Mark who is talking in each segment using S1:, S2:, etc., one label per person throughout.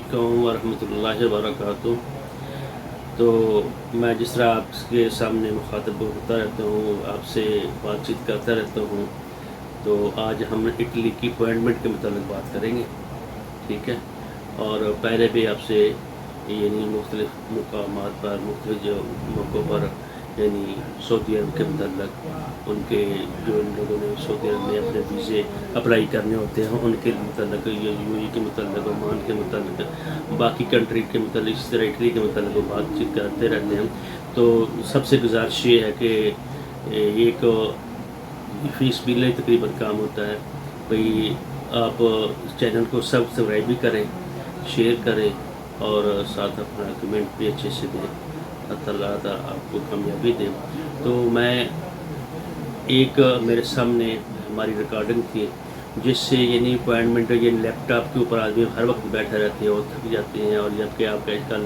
S1: अलैकुम वरहमतुल्लाहि वबरकातुहू। तो मैं जिस तरह आपके सामने मुखातब होता रहता हूँ, आपसे बातचीत करता रहता हूँ, तो आज हम इटली की अपॉइंटमेंट के मतलब बात करेंगे, ठीक है। और पहले भी आपसे यानी मुख्तलिफ़ मुकामात पर मुख्तलिफ़ जो मौक़ों पर यानी सऊदी अरब के मतलब उनके जो लोगों ने सऊदी अरब में अपने वीज़े अप्लाई करने होते हैं उनके मतलब या यूएई के मतलब ओमान के मतलब बाकी कंट्री के मतलब इस तरह इटली के मतलब बातचीत करते रहते हैं। तो सबसे गुजारिश ये है कि एक फ़ीस बिल तकरीबन काम होता है भाई, आप चैनल को सब्सक्राइब भी करें, शेयर करें और साथ अपना कमेंट भी अच्छे से दें। अल्लाह ताला आपको कामयाबी दे। तो मैं एक मेरे सामने हमारी रिकॉर्डिंग थी जिससे यानी अपॉइंटमेंट ये लैपटॉप के ऊपर आदमी हर वक्त बैठे रहते हैं और थक जाते हैं, और जबकि आपके आजकल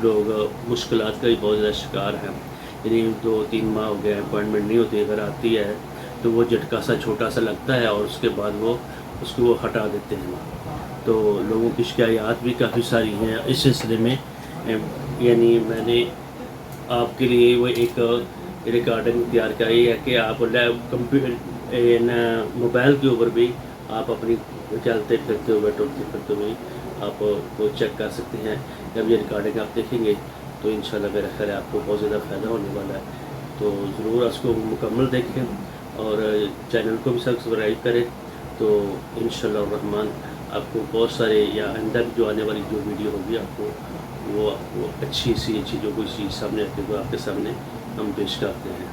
S1: लोग मुश्किलात का भी बहुत ज़्यादा शिकार हैं। यानी 2-3 माह हो गए अपॉइंटमेंट नहीं होती, अगर आती है तो वो झटका सा छोटा सा लगता है और उसके बाद उसको हटा देते हैं। तो लोगों की शिकायत भी काफ़ी सारी हैं इस सिलसिले में। यानी मैंने आपके लिए वो एक रिकॉर्डिंग तैयार करी है कि आप कंप्यूटर मोबाइल के ऊपर भी आप अपनी चलते फिरते हुए टूटते फिरते हुए आप वो चेक कर सकते हैं। जब ये रिकॉर्डिंग आप देखेंगे तो इंशाल्लाह मेरा ख्याल है आपको बहुत ज़्यादा फ़ायदा होने वाला है। तो ज़रूर उसको मुकम्मल देखें और चैनल को भी सब्सक्राइब करें। तो इंशाल्लाह रहमान आपको बहुत सारे या आइंदा भी जो आने वाली जो वीडियो होगी आपको अच्छी सी जो कोई चीज़ सामने आती है वो आपके सामने हम पेश करते हैं।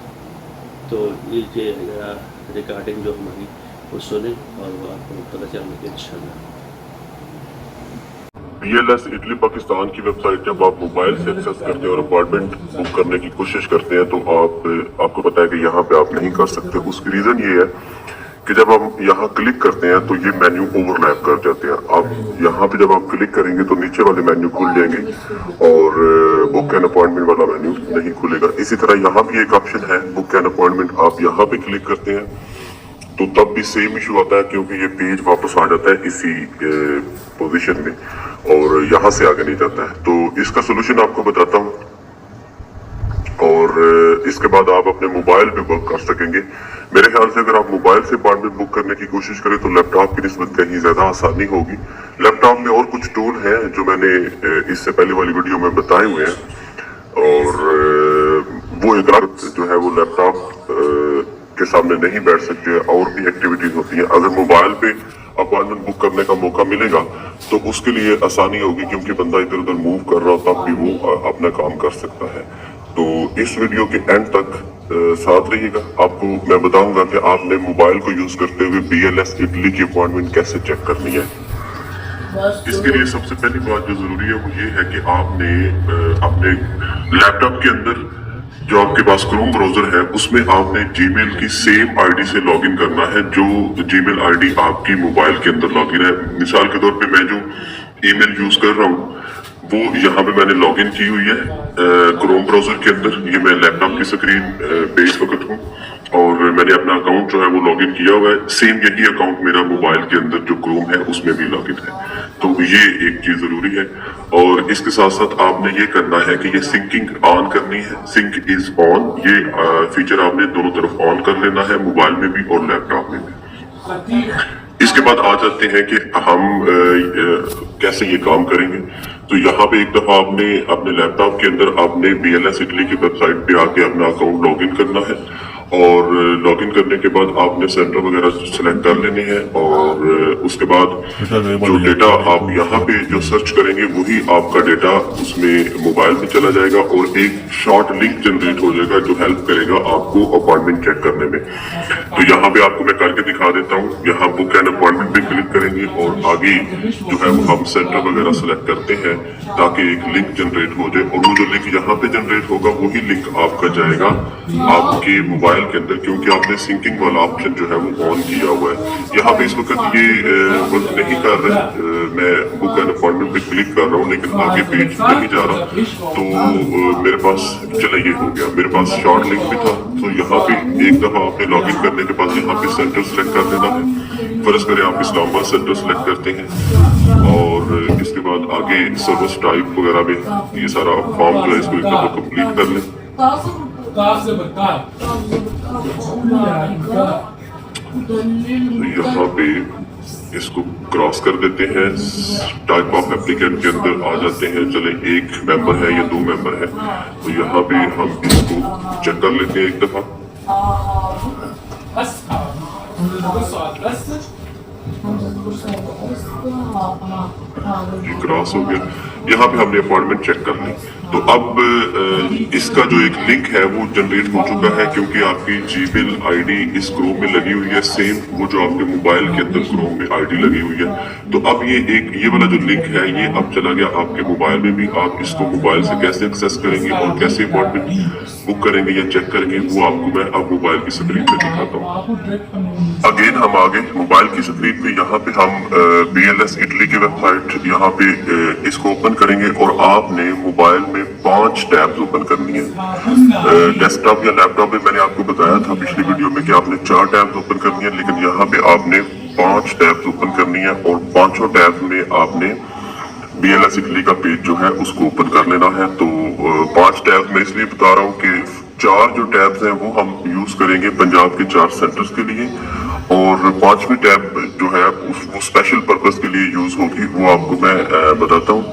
S1: तो ये रिकॉर्डिंग जो हमारी वो सुने और वो आपको पता चलेगा इंशाल्लाह।
S2: BLS इटली पाकिस्तान की वेबसाइट जब आप मोबाइल से एक्सेस करते हैं और अपॉइंटमेंट बुक करने की कोशिश करते हैं तो आपको पता है कि यहाँ पे आप नहीं कर सकते। उसकी रीज़न ये है कि जब हम यहाँ क्लिक करते हैं तो ये मेन्यू ओवरलैप कर जाते हैं। आप यहाँ पे जब आप क्लिक करेंगे तो नीचे वाले मेन्यू खुल जाएंगे और बुक एन अपॉइंटमेंट वाला मेन्यू नहीं खुलेगा। इसी तरह यहाँ भी एक ऑप्शन है बुक एन अपॉइंटमेंट, आप यहाँ पे क्लिक करते हैं तो तब भी सेम इशू आता है क्योंकि ये पेज वापस आ जाता है इसी पोजीशन में और यहाँ से आगे नहीं जाता है। तो इसका सोल्यूशन आपको बताता हूँ और इसके बाद आप अपने मोबाइल पे वर्क कर सकेंगे। मेरे ख्याल से अगर आप मोबाइल से अपॉइंटमेंट बुक करने की कोशिश करें तो लैपटॉप की निस्बत कहीं ज़्यादा आसानी होगी। लैपटॉप में और कुछ टूल हैं जो मैंने इससे पहले वाली वीडियो में बताए हुए हैं और वो एक जो है वो लैपटॉप के सामने नहीं बैठ सकते, और भी एक्टिविटीज होती हैं। अगर मोबाइल पे अपॉइंटमेंट बुक करने का मौका मिलेगा तो उसके लिए आसानी होगी क्योंकि बंदा इधर उधर मूव कर रहा हो तब भी वो अपना काम कर सकता है। तो इस वीडियो के एंड तक साथ रहिएगा। आपको मैं बताऊंगा कि आपने मोबाइल को यूज करते हुए BLS इटली की अपॉइंटमेंट कैसे चेक करनी है। इसके लिए सबसे पहली बात जो जरूरी है वो ये है कि आपने अपने लैपटॉप के अंदर जो आपके पास क्रोम ब्राउजर है उसमें आपने जीमेल की सेम आईडी से लॉगिन करना है जो जीमेल आईडी आपकी मोबाइल के अंदर लॉगिन है। मिसाल के तौर पे मैं जो ईमेल यूज कर रहा हूँ वो यहाँ पे मैंने लॉगिन की हुई है क्रोम ब्राउजर के अंदर। ये मैं लैपटॉप की स्क्रीन पे इस वक्त हूँ और मैंने अपना अकाउंट जो है वो लॉगिन किया हुआ है। सेम यही अकाउंट मेरा मोबाइल के अंदर जो क्रोम है उसमें भी लॉगिन है। तो ये एक चीज जरूरी है और इसके साथ साथ आपने ये करना है कि ये सिंकिंग ऑन करनी है। सिंक इज ऑन, ये फीचर आपने दोनों तरफ ऑन कर लेना है, मोबाइल में भी और लैपटॉप में भी। इसके बाद आ जाते हैं कि हम कैसे ये काम करेंगे। तो यहाँ पे एक दफा आपने अपने लैपटॉप के अंदर आपने BLS इटली की वेबसाइट पे आके अपना अकाउंट लॉगिन करना है और लॉगिन करने के बाद आपने सेंटर वगैरह सेलेक्ट कर लेने हैं और उसके बाद जो डेटा आप यहाँ पे जो सर्च करेंगे वही आपका डेटा उसमें मोबाइल में चला जाएगा और एक शॉर्ट लिंक जनरेट हो जाएगा जो हेल्प करेगा आपको अपॉइंटमेंट चेक करने में। तो यहाँ पे आपको मैं करके दिखा देता हूँ। यहाँ बुक एन अपॉइंटमेंट पे क्लिक करेंगे और आगे जो है वो हम सेंटर वगैरह सेलेक्ट करते हैं ताकि एक लिंक जनरेट हो जाए और वो जो लिंक यहाँ पे जनरेट होगा वही लिंक आपका जाएगा आपके मोबाइल के अंदर, क्योंकि आपने सिंकिंग वाला ऑप्शन जो है वो ऑन किया हुआ है। यहाँ पे इस वक्त ये वर्क नहीं कर रहा है। मैं बुक एन अपॉइंटमेंट पे क्लिक कर रहा हूँ लेकिन आगे पेज नहीं जा रहा। तो मेरे पास चला ये हो गया, मेरे पास शॉर्ट लिंक भी था। तो यहाँ पे एक दफा आपने लॉगिन करने के बाद यहाँ पे सेंटर सेलेक्ट कर देना है फर्ज करें आप इस्लामाबाद सेंटर सेलेक्ट करते हैं और इसके बाद आगे सर्विस टाइप वगैरह में ये सारा फॉर्म जो है इसको एक दफ़ा कंप्लीट कर लें। यहाँ पे इसको क्रॉस कर देते हैं, टाइप ऑफ एप्लीकेंट के अंदर आ जाते हैं। चले एक मेंबर है या 2 मेंबर है, तो यहाँ पे हम इसको चेक कर लेते हैं एक दफा। ये क्रॉस हो गया, यहाँ पे हमने अपॉइंटमेंट चेक कर ली। तो अब इसका जो एक लिंक है वो जनरेट हो चुका है, क्योंकि आपकी जीमेल आईडी इस क्रोम में लगी हुई है, सेम वो जो आपके मोबाइल के अंदर क्रोम में आईडी लगी हुई है। तो अब ये वाला जो लिंक है ये अब चला गया आपके मोबाइल में भी। आप इसको मोबाइल से कैसे एक्सेस करेंगे और कैसे अपॉइंटमेंट बुक करेंगे या चेक करेंगे वो आपको मैं अब मोबाइल की स्क्रीन पे दिखाता हूँ। अगेन हम आगे मोबाइल की स्क्रीन पे, यहाँ पे हम BLS इटली की वेबसाइट यहाँ पे इसको ओपन करेंगे और आपने मोबाइल में 5 टैब्स ओपन करनी है। डेस्कटॉप या लैपटॉप में मैंने आपको बताया था पिछली वीडियो में कि आपने 4 टैब्स ओपन करनी है, लेकिन यहाँ पे आपने 5 टैब्स ओपन करनी है और 5 टैब्स में आपने BLS इटली का पेज जो है उसको ओपन कर लेना है। तो 5 टैब्स मैं इसलिए बता रहा हूँ कि 4 जो टैब्स हैं वो हम यूज करेंगे पंजाब के 4 सेंटर्स के लिए, और 5वीं टैब जो है वो स्पेशल पर्पस के लिए यूज होगी, वो आपको मैं बताता हूँ।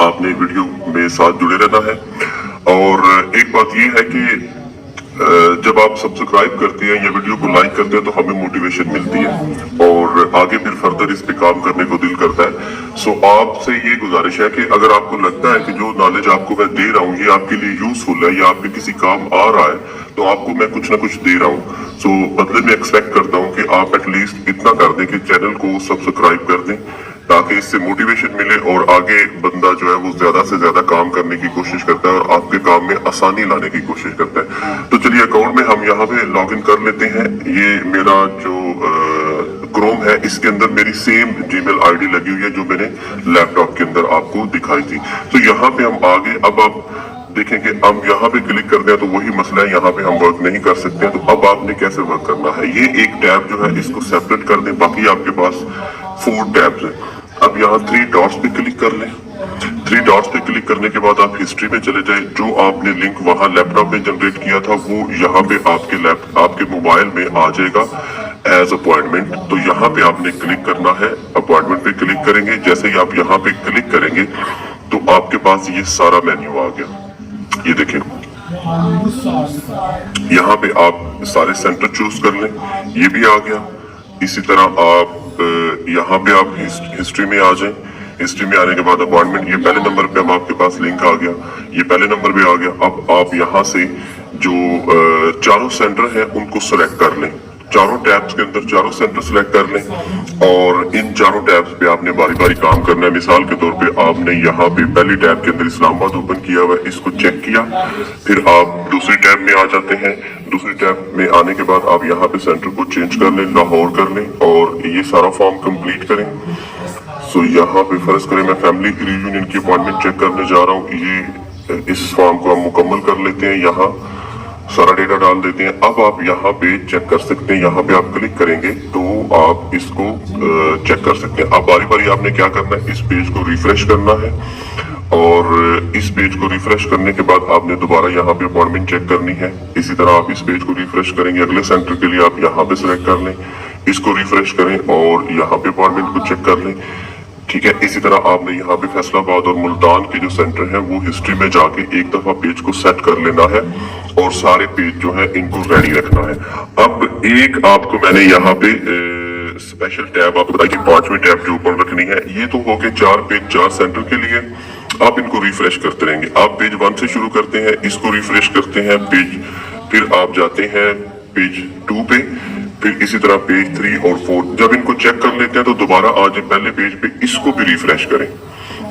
S2: आपने वीडियो में साथ जुड़े रहना है। और एक बात ये है कि जब आप सब्सक्राइब करते हैं या वीडियो को लाइक करते हैं तो हमें मोटिवेशन मिलती है और आगे फिर फर्दर इस पे काम करने को दिल करता है। सो आपसे ये गुजारिश है कि अगर आपको लगता है कि जो नॉलेज आपको मैं दे रहा हूँ ये आपके लिए यूजफुल है या आपके किसी काम आ रहा है, तो आपको मैं कुछ ना कुछ दे रहा हूँ। सो बदले में एक्सपेक्ट करता हूँ कि आप एटलीस्ट इतना कर दें कि चैनल को सब्सक्राइब कर दें, ताकि इससे मोटिवेशन मिले और आगे बंदा जो है वो ज्यादा से ज्यादा काम करने की कोशिश करता है और आपके काम में आसानी लाने की कोशिश करता है। तो चलिए अकाउंट में हम यहाँ पे लॉग इन कर लेते हैं। ये मेरा जो क्रोम है इसके अंदर मेरी सेम जीमेल आईडी लगी हुई है जो मैंने लैपटॉप के अंदर आपको दिखाई थी। तो यहाँ पे हम आगे, अब आप देखेंगे हम यहाँ पे क्लिक करते हैं तो वही मसला है, यहाँ पे हम वर्क नहीं कर सकते हैं। तो अब आपने कैसे वर्क करना है, ये एक टैब जो है इसको सेपरेट कर दें, बाकी आपके पास 4 टैब्स हैं। अब यहाँ 3 डॉट्स पे क्लिक कर लें। 3 डॉट्स पे क्लिक करने के बाद आप हिस्ट्री में चले जाए। जो आपने लिंक वहां लैपटॉप में जनरेट किया था वो यहाँ पे आपके मोबाइल में आ जाएगा एज अपॉइंटमेंट। तो यहाँ पे आपने क्लिक करना है, अपॉइंटमेंट पे क्लिक करेंगे। जैसे ही आप यहाँ पे क्लिक करेंगे तो आपके पास ये सारा मेन्यू आ गया, ये देखें। यहाँ पे आप सारे सेंटर चूज कर लें, ये भी आ गया। इसी तरह आप यहाँ पे आप हिस्ट्री में आ जाएं। हिस्ट्री में आने के बाद अपॉइंटमेंट, ये पहले नंबर पे अब आपके पास लिंक आ गया, ये पहले नंबर पे आ गया। अब आप यहाँ से जो 4 सेंटर हैं उनको सेलेक्ट कर लें। 4 टैब्स के अंदर 4 सेंटर सेलेक्ट कर लें और इन 4 टैब्स पे आपने बारी बारी काम करना है। मिसाल के तौर पे आपने यहाँ पे पहली टैब के अंदर इस्लामाबाद ओपन किया हुआ है, इसको चेक किया, फिर आप दूसरी टैब में आ जाते हैं। दूसरी टैब में आने के बाद आप यहाँ पे सेंटर को चेंज कर लें, लाहौर कर लें और ये सारा फॉर्म कंप्लीट करें। सो यहाँ पे फर्ज करें मैं फैमिली रियूनियन की अपॉइंटमेंट चेक करने जा रहा हूँ, ये इस फॉर्म को हम मुकम्मल कर लेते हैं, यहाँ सारा डेटा डाल देते हैं। अब आप यहाँ पे चेक कर सकते हैं, यहाँ पे आप क्लिक करेंगे तो आप इसको चेक कर सकते हैं। अब बारी बारी आपने क्या करना है, इस पेज को रिफ्रेश करना है और इस पेज को रिफ्रेश करने के बाद आपने दोबारा यहाँ पे अपॉइंटमेंट चेक करनी है। इसी तरह आप इस पेज को रिफ्रेश करेंगे, अगले सेंटर के लिए आप यहाँ पे सिलेक्ट कर लें, इसको रिफ्रेश करें और यहाँ पे अपॉइंटमेंट को चेक कर लें, ठीक है। इसी तरह आपने यहाँ पे फैसलाबाद और मुल्तान के जो सेंटर है वो हिस्ट्री में जाके एक दफा पेज को सेट कर लेना है और सारे पेज जो है इनको रेडी रखना है। अब एक आपको मैंने यहाँ पे स्पेशल टैब आपको बताया कि 5वीं टैब जो ओपन रखनी है। ये तो हो गए 4 पेज 4 सेंटर के लिए। आप इनको रिफ्रेश करते रहेंगे। आप पेज 1 से शुरू करते हैं, इसको रिफ्रेश करते हैं पेज, फिर आप जाते हैं पेज 2 पे, फिर इसी तरह पेज 3 और 4। जब इनको चेक कर लेते हैं तो दोबारा आ जाए पहले पेज पे, इसको भी रिफ्रेश करें।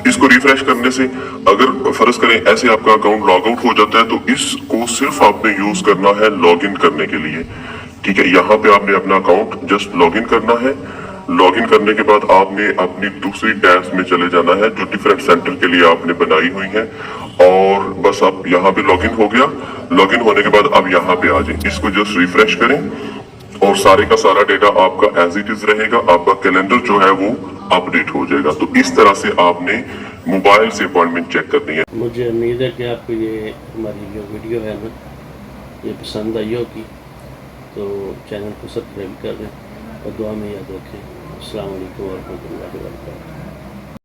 S2: इसको रिफ्रेश करने से अगर फर्ज करें ऐसे आपका अकाउंट लॉग आउट हो जाता है तो इसको सिर्फ आपने यूज करना है लॉग इन करने के लिए, ठीक है। यहाँ पे आपने अपना अकाउंट जस्ट लॉग इन करना है। लॉग इन करने के बाद आपने अपनी दूसरी टैब्स में चले जाना है जो डिफरेंट सेंटर के लिए आपने बनाई हुई है और बस आप यहाँ पे लॉग इन हो गया। लॉग इन होने के बाद अब यहाँ पे आ जाए, इसको जस्ट रिफ्रेश करें और सारे का सारा डेटा आपका एज इट इज रहेगा, आपका कैलेंडर जो है वो अपडेट हो जाएगा। तो इस तरह से आपने मोबाइल से अपॉइंटमेंट चेक करनी है।
S1: मुझे उम्मीद है कि आपको ये हमारी जो वीडियो है ना ये पसंद आई होगी, तो चैनल को सब्सक्राइब कर दें और दुआ में याद रखें। अस्सलाम वालेकुम व रहमतुल्लाहि व बरकातहू।